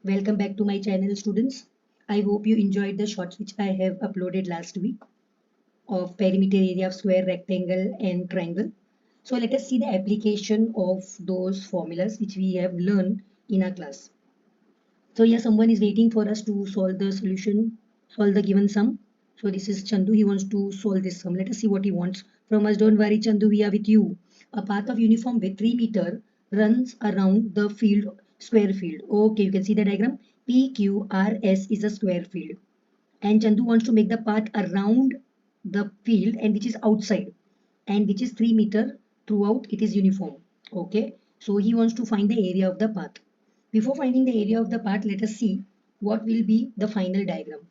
Welcome back to my channel, students. I hope you enjoyed the shorts which I have uploaded last week of perimeter area of square, rectangle and triangle. So let us see the application of those formulas which we have learned in our class. So here someone is waiting for us to solve the solution, solve the given sum. So this is Chandu, he wants to solve this sum. Let us see what he wants from us. Don't worry Chandu, we are with you. A path of uniform width 3 meter runs around the field, square field. Okay, you can see the diagram. PQRS is a square field. And Chandu wants to make the path around the field and which is outside and which is 3 meter throughout, it is uniform. Okay, so he wants to find the area of the path. Before finding the area of the path, let us see what will be the final diagram.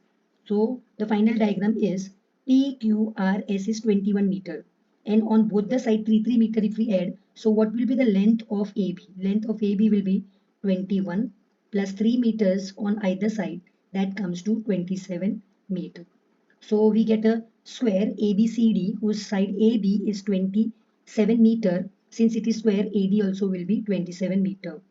So the final diagram is PQRS is 21 meter and on both the side 3 meter if we add, so what will be the length of AB? Length of AB will be 21 plus 3 meters on either side, that comes to 27 meter. So we get a square ABCD whose side AB is 27 meter. Since it is square, AD also will be 27 meter.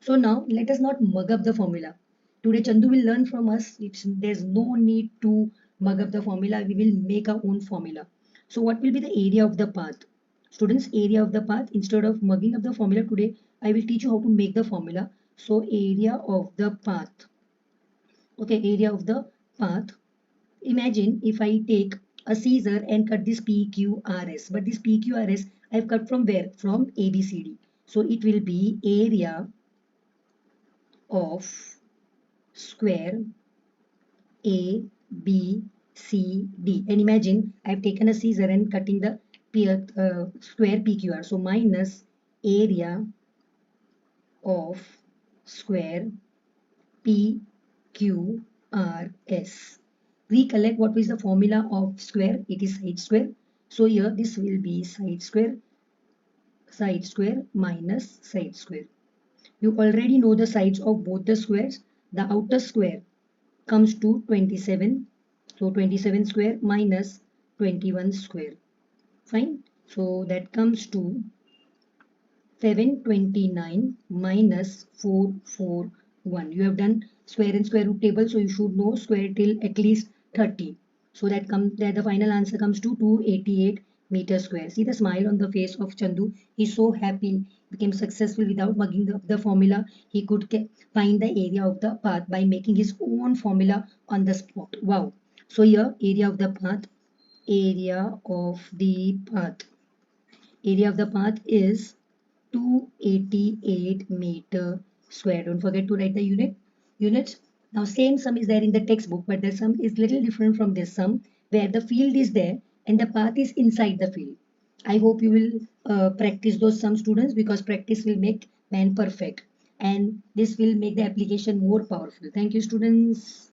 So now let us not mug up the formula. Today Chandu will learn from us. There's no need to mug up the formula. We will make our own formula. So what will be the area of the path? Students, area of the path, instead of mugging up the formula today, I will teach you how to make the formula. So area of the path. Okay, area of the path. Imagine if I take a scissor and cut this PQRS. But this PQRS I have cut from where? From ABCD. So it will be area of square A, B, C, D. And imagine I've taken a scissor and cutting the square PQR. So minus area of square PQRS. Recollect what is the formula of square? It is side square. So here this will be side square minus side square. You already know the sides of both the squares. The outer square comes to 27. So 27 square minus 21 square. Fine. So that comes to 729 minus 441. You have done square and square root table, so you should know square till at least 30. So that the final answer comes to 288 meter square. See the smile on the face of Chandu. He's so happy, became successful without mugging the formula. He could find the area of the path by making his own formula on the spot. Wow. So here area of the path, area of the path. Area of the path is 288 meter square. Don't forget to write the units. Now same sum is there in the textbook, but the sum is little different from this sum where the field is there and the path is inside the field. I hope you will practice those sum, students, because practice will make man perfect and this will make the application more powerful. Thank you, students.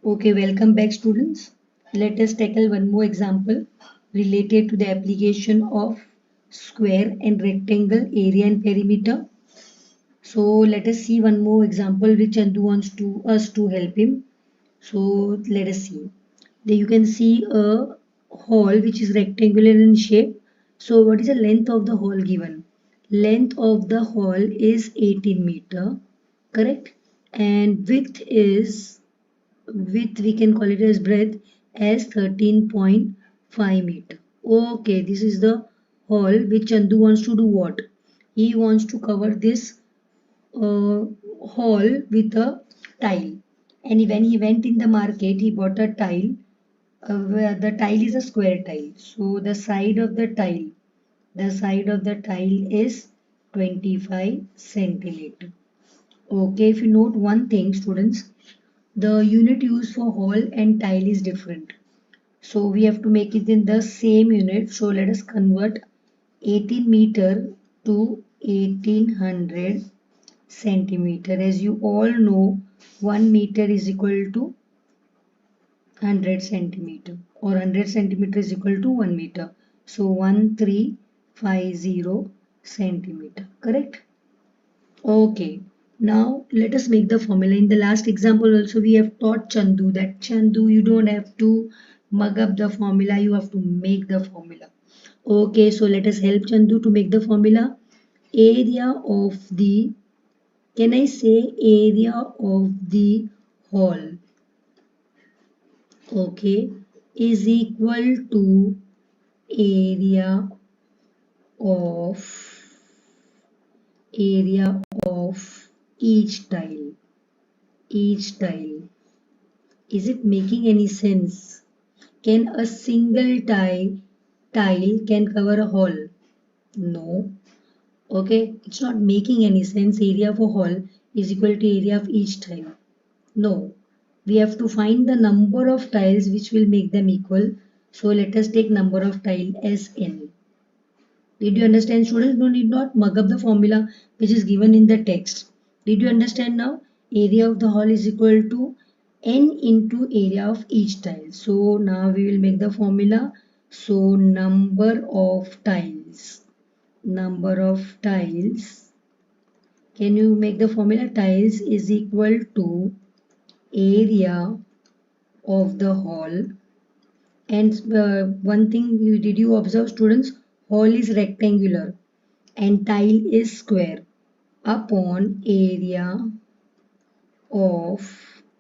Okay, welcome back, students. Let us tackle one more example related to the application of square and rectangle area and perimeter. So let us see one more example which Chandu wants us to help him. So let us see. There you can see a hall which is rectangular in shape. So what is the length of the hall given? Length of the hall is 18 meter, correct? And width we can call it as breadth as 13.5 meter. Okay, this is the hall which Chandu wants to do what? He wants to cover this hall with a tile. And when he went in the market, he bought a tile. Where the tile is a square tile. So the side of the tile is 25 centimeter. Okay, if you note one thing, students, the unit used for hall and tile is different. So we have to make it in the same unit. So let us convert 18 meter to 1800 centimeter. As you all know, 1 meter is equal to 100 centimeter or 100 centimeter is equal to 1 meter. So 1350 centimeter, correct? Okay, now let us make the formula. In the last example also we have taught Chandu that Chandu, you don't have to mug up the formula, you have to make the formula. Okay, so let us help Chandu to make the formula. area of the, can I say area of the hall, okay, is equal to area of area of each tile. Each tile. Is it making any sense? Can a single tile can cover a hall? No. Okay, it's not making any sense. Area of a hall is equal to area of each tile. No. We have to find the number of tiles which will make them equal. So let us take number of tile as n. Did you understand, students? No need not mug up the formula which is given in the text. Did you understand now? Area of the hall is equal to n into area of each tile. So now we will make the formula. So number of tiles. Number of tiles. Can you make the formula? Tiles is equal to area of the hall. And one thing did you observe, students? Hall is rectangular and tile is square upon area of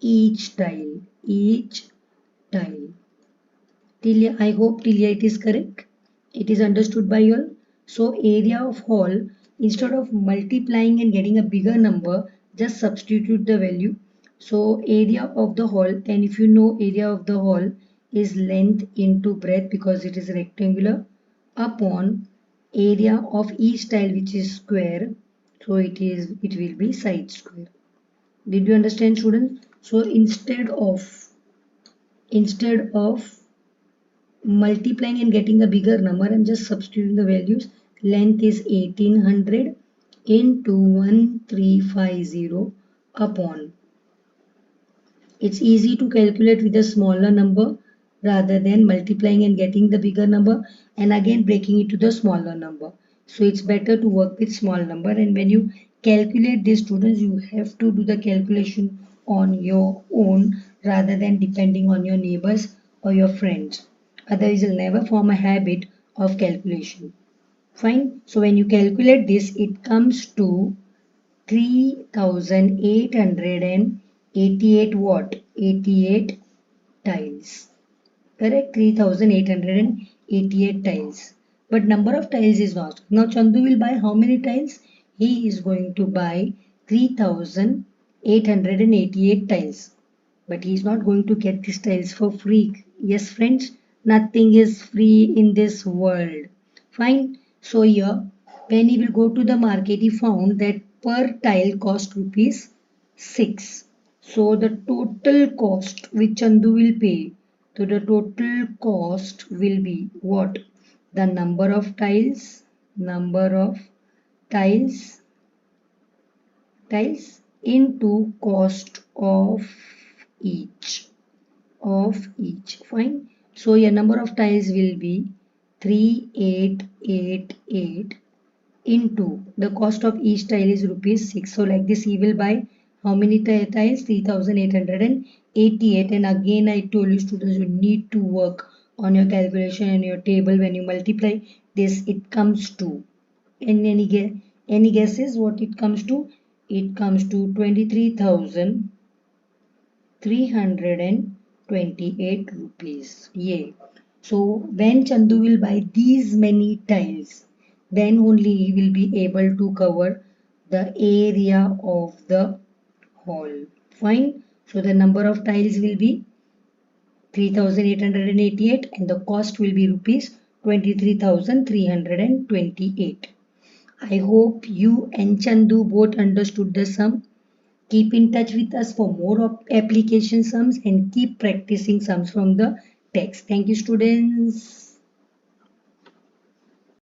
each tile. Each tile. I hope till here it is correct. It is understood by you all. So area of hall, instead of multiplying and getting a bigger number, just substitute the value. So area of the hall, and if you know area of the hall is length into breadth because it is rectangular upon area of each tile which is square. So it will be side square. Did you understand, students? So instead of multiplying and getting a bigger number, I'm just substituting the values. Length is 1800 into 1350 upon. It's easy to calculate with a smaller number rather than multiplying and getting the bigger number and again breaking it to the smaller number. So it's better to work with small number, and when you calculate this, students, you have to do the calculation on your own rather than depending on your neighbors or your friends. Otherwise, you'll never form a habit of calculation. Fine. So when you calculate this, it comes to 3888 what? 88 tiles. Correct? 3888 tiles. But number of tiles is not. Now Chandu will buy how many tiles? He is going to buy 3888 tiles. But he is not going to get these tiles for free. Yes, friends, nothing is free in this world. Fine. So here, when he will go to the market, he found that per tile cost rupees 6. So the total cost which Chandu will pay, so the total cost will be what? The number of tiles tiles into cost of each. Fine. So your number of tiles will be 3888 into the cost of each tile is rupees 6. So like this he will buy how many tiles? 3888, and again I told you, students, you need to work on your calculation and your table. When you multiply this, it comes to, and any guesses what it comes to? It comes to 23,328 rupees. Yay. So when Chandu will buy these many tiles, then only he will be able to cover the area of the hall. Fine. So the number of tiles will be 3888 and the cost will be rupees 23,328. I hope you and Chandu both understood the sum. Keep in touch with us for more application sums and keep practicing sums from the text. Thank you, students.